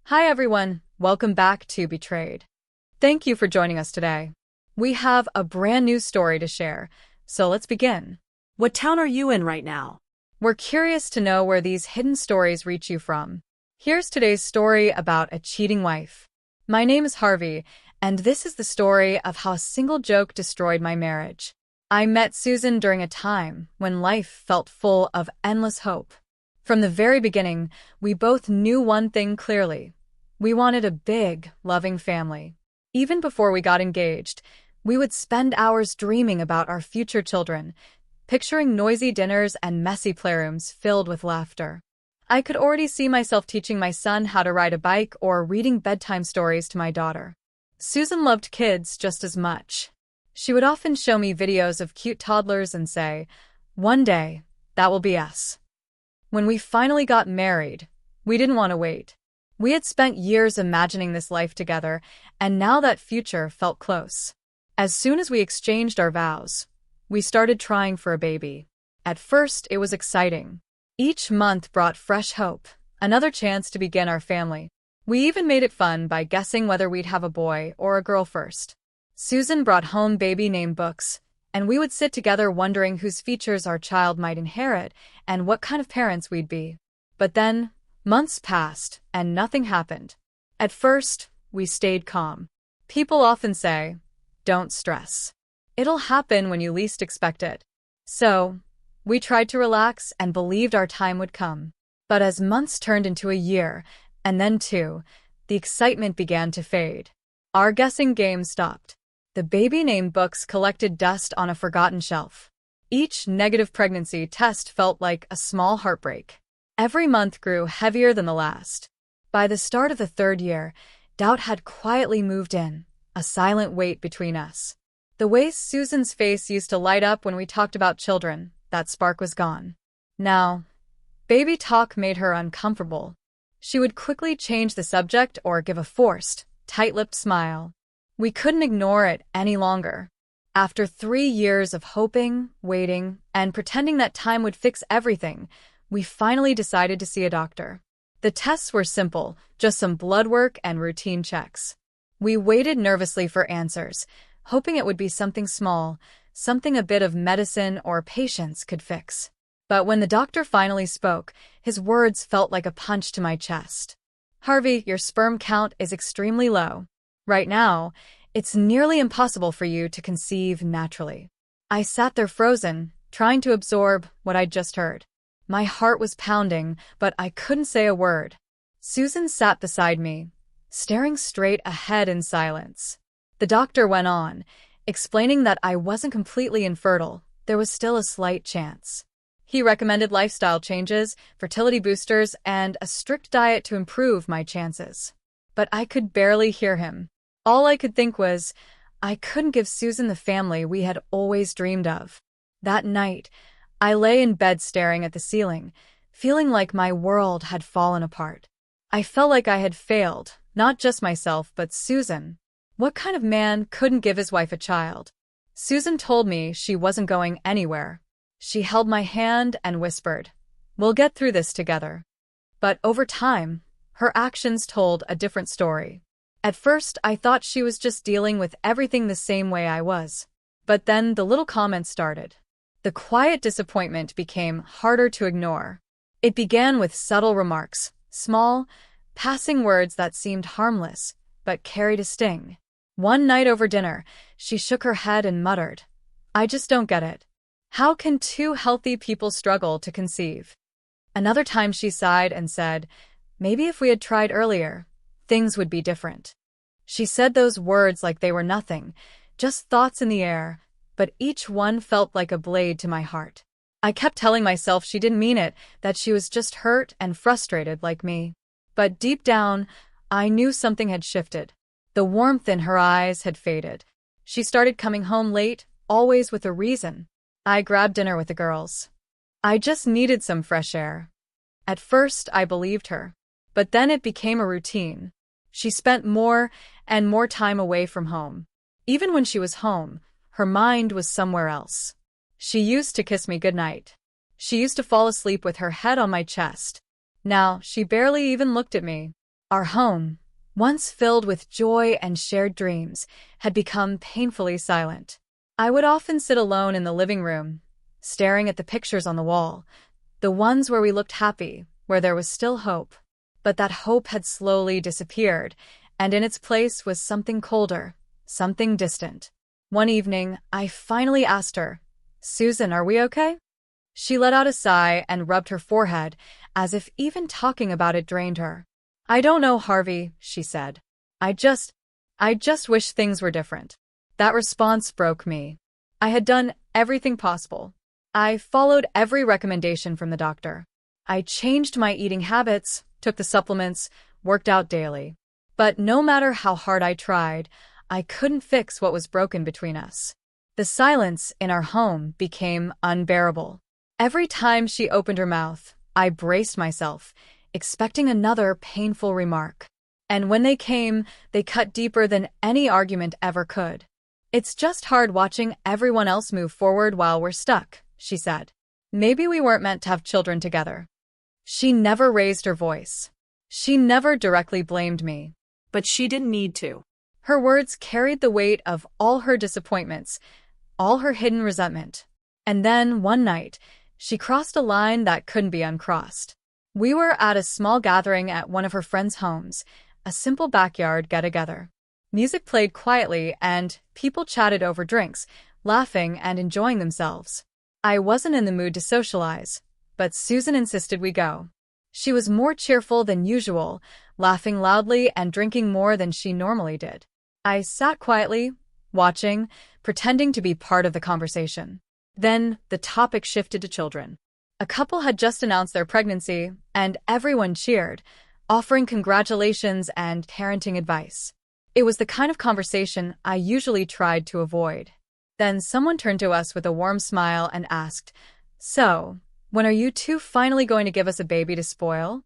Hi everyone, welcome back to Betrayed. Thank you for joining us today. We have a brand new story to share, so let's begin. What town are you in right now? We're curious to know where these hidden stories reach you from. Here's today's story about a cheating wife. My name is Harvey, and this is the story of how a single joke destroyed my marriage. I met Susan during a time when life felt full of endless hope. From the very beginning, we both knew one thing clearly. We wanted a big, loving family. Even before we got engaged, we would spend hours dreaming about our future children, picturing noisy dinners and messy playrooms filled with laughter. I could already see myself teaching my son how to ride a bike or reading bedtime stories to my daughter. Susan loved kids just as much. She would often show me videos of cute toddlers and say, "One day, that will be us." When we finally got married, we didn't want to wait. We had spent years imagining this life together, and now that future felt close. As soon as we exchanged our vows, we started trying for a baby. At first, it was exciting. Each month brought fresh hope, another chance to begin our family. We even made it fun by guessing whether we'd have a boy or a girl first. Susan brought home baby name books, and we would sit together wondering whose features our child might inherit and what kind of parents we'd be. But then, months passed, and nothing happened. At first, we stayed calm. People often say, "Don't stress. It'll happen when you least expect it." So, we tried to relax and believed our time would come. But as months turned into a year, and then two, the excitement began to fade. Our guessing game stopped. The baby name books collected dust on a forgotten shelf. Each negative pregnancy test felt like a small heartbreak. Every month grew heavier than the last. By the start of the third year, doubt had quietly moved in, a silent weight between us. The way Susan's face used to light up when we talked about children, that spark was gone. Now, baby talk made her uncomfortable. She would quickly change the subject or give a forced, tight-lipped smile. We couldn't ignore it any longer. After 3 years of hoping, waiting, and pretending that time would fix everything, we finally decided to see a doctor. The tests were simple, just some blood work and routine checks. We waited nervously for answers, hoping it would be something small, something a bit of medicine or patience could fix. But when the doctor finally spoke, his words felt like a punch to my chest. "Harvey, your sperm count is extremely low. Right now, it's nearly impossible for you to conceive naturally." I sat there frozen, trying to absorb what I'd just heard. My heart was pounding, but I couldn't say a word. Susan sat beside me, staring straight ahead in silence. The doctor went on, explaining that I wasn't completely infertile. There was still a slight chance. He recommended lifestyle changes, fertility boosters, and a strict diet to improve my chances. But I could barely hear him. All I could think was, I couldn't give Susan the family we had always dreamed of. That night, I lay in bed staring at the ceiling, feeling like my world had fallen apart. I felt like I had failed, not just myself but Susan. What kind of man couldn't give his wife a child? Susan told me she wasn't going anywhere. She held my hand and whispered, "We'll get through this together." But over time, her actions told a different story. At first, I thought she was just dealing with everything the same way I was. But then the little comments started. The quiet disappointment became harder to ignore. It began with subtle remarks, small, passing words that seemed harmless, but carried a sting. One night over dinner, she shook her head and muttered, "I just don't get it. How can two healthy people struggle to conceive?" Another time she sighed and said, "Maybe if we had tried earlier, things would be different." She said those words like they were nothing, just thoughts in the air, but each one felt like a blade to my heart. I kept telling myself she didn't mean it, that she was just hurt and frustrated like me. But deep down, I knew something had shifted. The warmth in her eyes had faded. She started coming home late, always with a reason. I grabbed dinner with the girls. I just needed some fresh air. At first, I believed her. But then it became a routine. She spent more and more time away from home. Even when she was home, her mind was somewhere else. She used to kiss me goodnight. She used to fall asleep with her head on my chest. Now, she barely even looked at me. Our home, once filled with joy and shared dreams, had become painfully silent. I would often sit alone in the living room, staring at the pictures on the wall, the ones where we looked happy, where there was still hope. But that hope had slowly disappeared, and in its place was something colder, something distant. One evening, I finally asked her, "Susan, are we okay?" She let out a sigh and rubbed her forehead, as if even talking about it drained her. "I don't know, Harvey," she said. I just wish things were different." That response broke me. I had done everything possible. I followed every recommendation from the doctor. I changed my eating habits, took the supplements, worked out daily. But no matter how hard I tried, I couldn't fix what was broken between us. The silence in our home became unbearable. Every time she opened her mouth, I braced myself, expecting another painful remark. And when they came, they cut deeper than any argument ever could. "It's just hard watching everyone else move forward while we're stuck," she said. "Maybe we weren't meant to have children together." She never raised her voice. She never directly blamed me. But she didn't need to. Her words carried the weight of all her disappointments, all her hidden resentment. And then, one night, she crossed a line that couldn't be uncrossed. We were at a small gathering at one of her friends' homes, a simple backyard get-together. Music played quietly and people chatted over drinks, laughing and enjoying themselves. I wasn't in the mood to socialize, but Susan insisted we go. She was more cheerful than usual, laughing loudly and drinking more than she normally did. I sat quietly, watching, pretending to be part of the conversation. Then the topic shifted to children. A couple had just announced their pregnancy, and everyone cheered, offering congratulations and parenting advice. It was the kind of conversation I usually tried to avoid. Then someone turned to us with a warm smile and asked, "So, when are you two finally going to give us a baby to spoil?"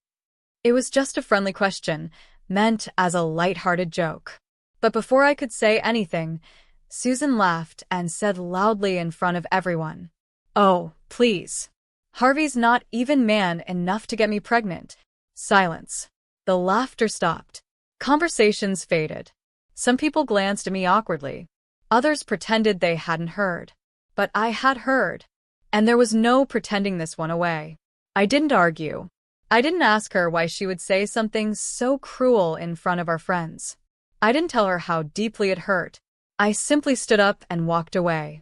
It was just a friendly question, meant as a light-hearted joke. But before I could say anything, Susan laughed and said loudly in front of everyone, "Oh, please. Harvey's not even man enough to get me pregnant." Silence. The laughter stopped. Conversations faded. Some people glanced at me awkwardly. Others pretended they hadn't heard. But I had heard. And there was no pretending this one away. I didn't argue. I didn't ask her why she would say something so cruel in front of our friends. I didn't tell her how deeply it hurt. I simply stood up and walked away.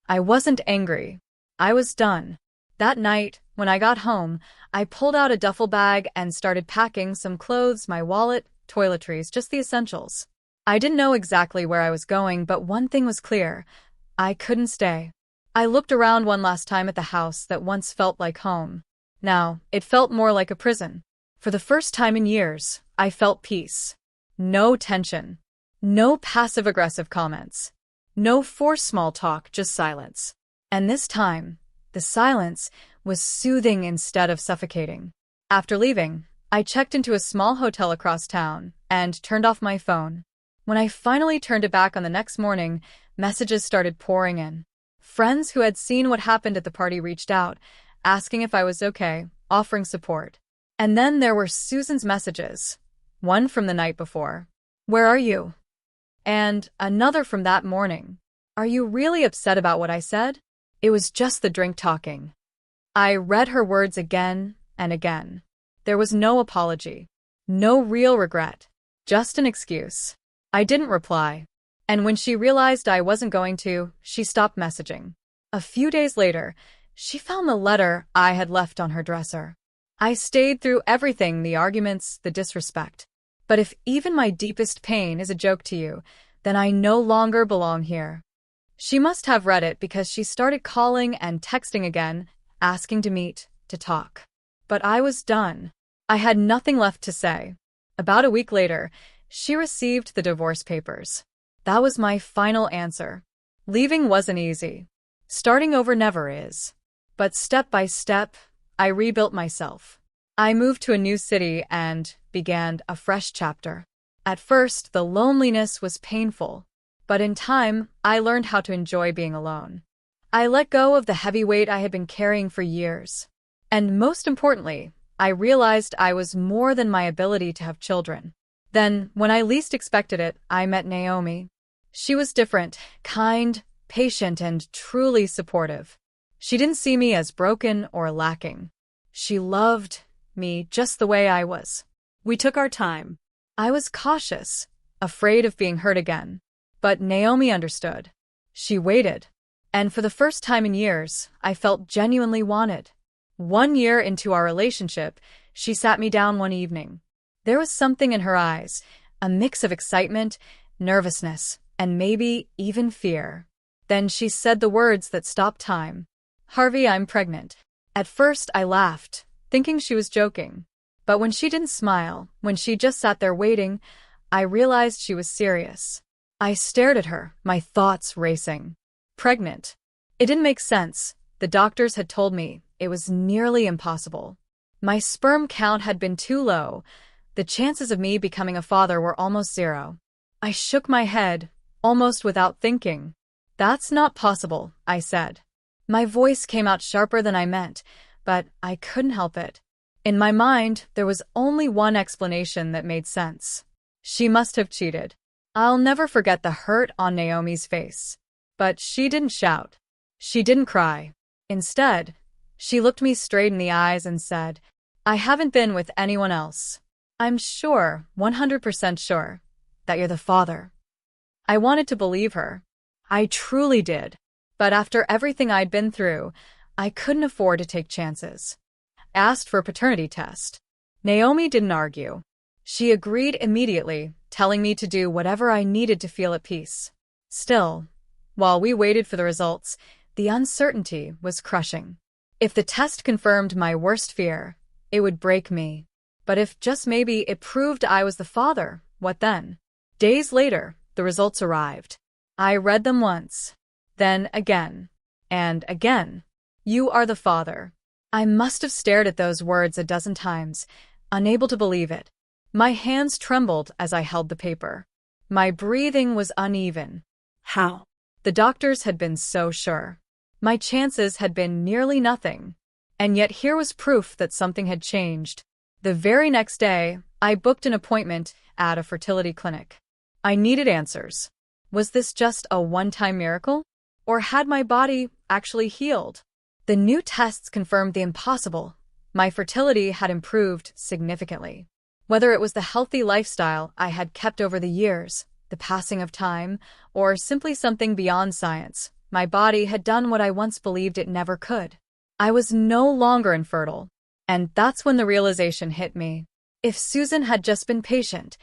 I wasn't angry. I was done. That night, when I got home, I pulled out a duffel bag and started packing some clothes, my wallet, toiletries, just the essentials. I didn't know exactly where I was going, but one thing was clear. I couldn't stay. I looked around one last time at the house that once felt like home. Now, it felt more like a prison. For the first time in years, I felt peace. No tension. No passive-aggressive comments. No forced small talk, just silence. And this time, the silence was soothing instead of suffocating. After leaving, I checked into a small hotel across town and turned off my phone. When I finally turned it back on the next morning, messages started pouring in. Friends who had seen what happened at the party reached out, asking if I was okay, offering support. And then there were Susan's messages. One from the night before. "Where are you?" And another from that morning. "Are you really upset about what I said?" It was just the drink talking. I read her words again and again. There was no apology. No real regret. Just an excuse. I didn't reply. And when she realized I wasn't going to, she stopped messaging. A few days later, she found the letter I had left on her dresser. I stayed through everything, the arguments, the disrespect. But if even my deepest pain is a joke to you, then I no longer belong here. She must have read it because she started calling and texting again, asking to meet, to talk. But I was done. I had nothing left to say. About a week later, she received the divorce papers. That was my final answer. Leaving wasn't easy. Starting over never is. But step by step, I rebuilt myself. I moved to a new city and began a fresh chapter. At first, the loneliness was painful, but in time, I learned how to enjoy being alone. I let go of the heavy weight I had been carrying for years. And most importantly, I realized I was more than my ability to have children. Then, when I least expected it, I met Naomi. She was different, kind, patient, and truly supportive. She didn't see me as broken or lacking. She loved me just the way I was. We took our time. I was cautious, afraid of being hurt again. But Naomi understood. She waited. And for the first time in years, I felt genuinely wanted. 1 year into our relationship, she sat me down one evening. There was something in her eyes, a mix of excitement, nervousness, and maybe even fear. Then she said the words that stopped time. "Harvey, I'm pregnant." At first, I laughed, thinking she was joking. But when she didn't smile, when she just sat there waiting, I realized she was serious. I stared at her, my thoughts racing. Pregnant. It didn't make sense. The doctors had told me it was nearly impossible. My sperm count had been too low. The chances of me becoming a father were almost zero. I shook my head, almost without thinking. "That's not possible," I said. My voice came out sharper than I meant, but I couldn't help it. In my mind, there was only one explanation that made sense. She must have cheated. I'll never forget the hurt on Naomi's face. But she didn't shout. She didn't cry. Instead, she looked me straight in the eyes and said, "I haven't been with anyone else. I'm sure, 100% sure, that you're the father." I wanted to believe her. I truly did. But after everything I'd been through, I couldn't afford to take chances. I asked for a paternity test. Naomi didn't argue. She agreed immediately, telling me to do whatever I needed to feel at peace. Still, while we waited for the results, the uncertainty was crushing. If the test confirmed my worst fear, it would break me. But if just maybe it proved I was the father, what then? Days later, the results arrived. I read them once, then again, and again. "You are the father." I must have stared at those words a dozen times, unable to believe it. My hands trembled as I held the paper. My breathing was uneven. How? The doctors had been so sure. My chances had been nearly nothing. And yet here was proof that something had changed. The very next day, I booked an appointment at a fertility clinic. I needed answers. Was this just a one-time miracle? Or had my body actually healed? The new tests confirmed the impossible. My fertility had improved significantly. Whether it was the healthy lifestyle I had kept over the years, the passing of time, or simply something beyond science, my body had done what I once believed it never could. I was no longer infertile. And that's when the realization hit me. If Susan had just been patient,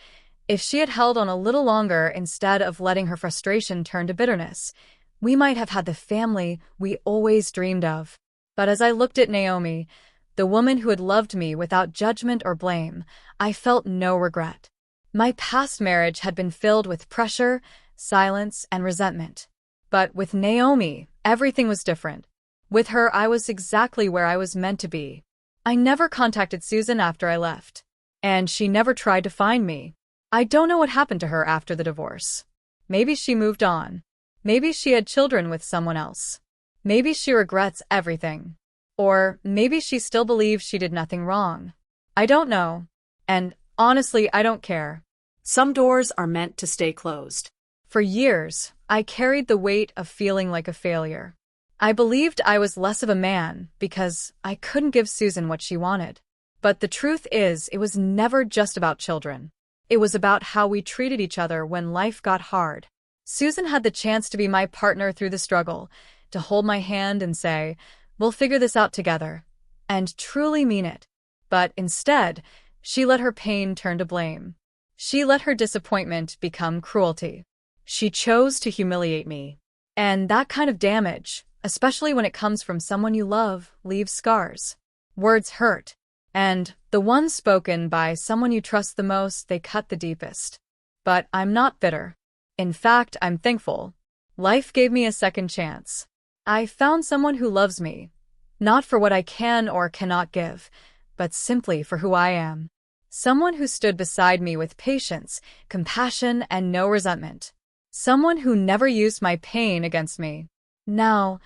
if she had held on a little longer instead of letting her frustration turn to bitterness, we might have had the family we always dreamed of. But as I looked at Naomi, the woman who had loved me without judgment or blame, I felt no regret. My past marriage had been filled with pressure, silence, and resentment. But with Naomi, everything was different. With her, I was exactly where I was meant to be. I never contacted Susan after I left, and she never tried to find me. I don't know what happened to her after the divorce. Maybe she moved on. Maybe she had children with someone else. Maybe she regrets everything. Or maybe she still believes she did nothing wrong. I don't know. And honestly, I don't care. Some doors are meant to stay closed. For years, I carried the weight of feeling like a failure. I believed I was less of a man because I couldn't give Susan what she wanted. But the truth is, it was never just about children. It was about how we treated each other when life got hard. Susan had the chance to be my partner through the struggle, to hold my hand and say, "We'll figure this out together," and truly mean it. But instead, she let her pain turn to blame. She let her disappointment become cruelty. She chose to humiliate me. And that kind of damage, especially when it comes from someone you love, leaves scars. Words hurt. And the ones spoken by someone you trust the most, they cut the deepest. But I'm not bitter. In fact, I'm thankful. Life gave me a second chance. I found someone who loves me, not for what I can or cannot give, but simply for who I am. Someone who stood beside me with patience, compassion, and no resentment. Someone who never used my pain against me. Now,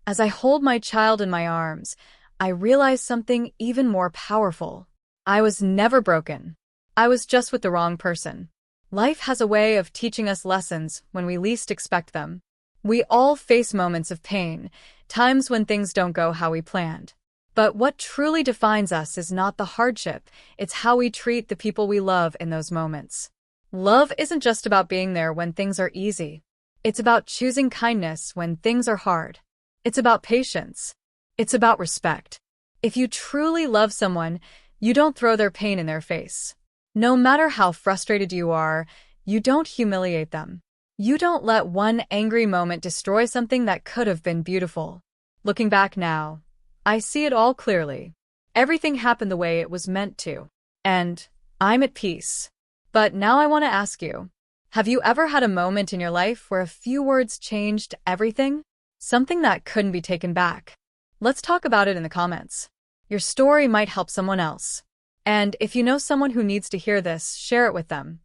as I hold my child in my arms, I realized something even more powerful. I was never broken. I was just with the wrong person. Life has a way of teaching us lessons when we least expect them. We all face moments of pain, times when things don't go how we planned. But what truly defines us is not the hardship, it's how we treat the people we love in those moments. Love isn't just about being there when things are easy. It's about choosing kindness when things are hard. It's about patience. It's about respect. If you truly love someone, you don't throw their pain in their face. No matter how frustrated you are, you don't humiliate them. You don't let one angry moment destroy something that could have been beautiful. Looking back now, I see it all clearly. Everything happened the way it was meant to. And I'm at peace. But now I want to ask you, have you ever had a moment in your life where a few words changed everything? Something that couldn't be taken back? Let's talk about it in the comments. Your story might help someone else. And if you know someone who needs to hear this, share it with them.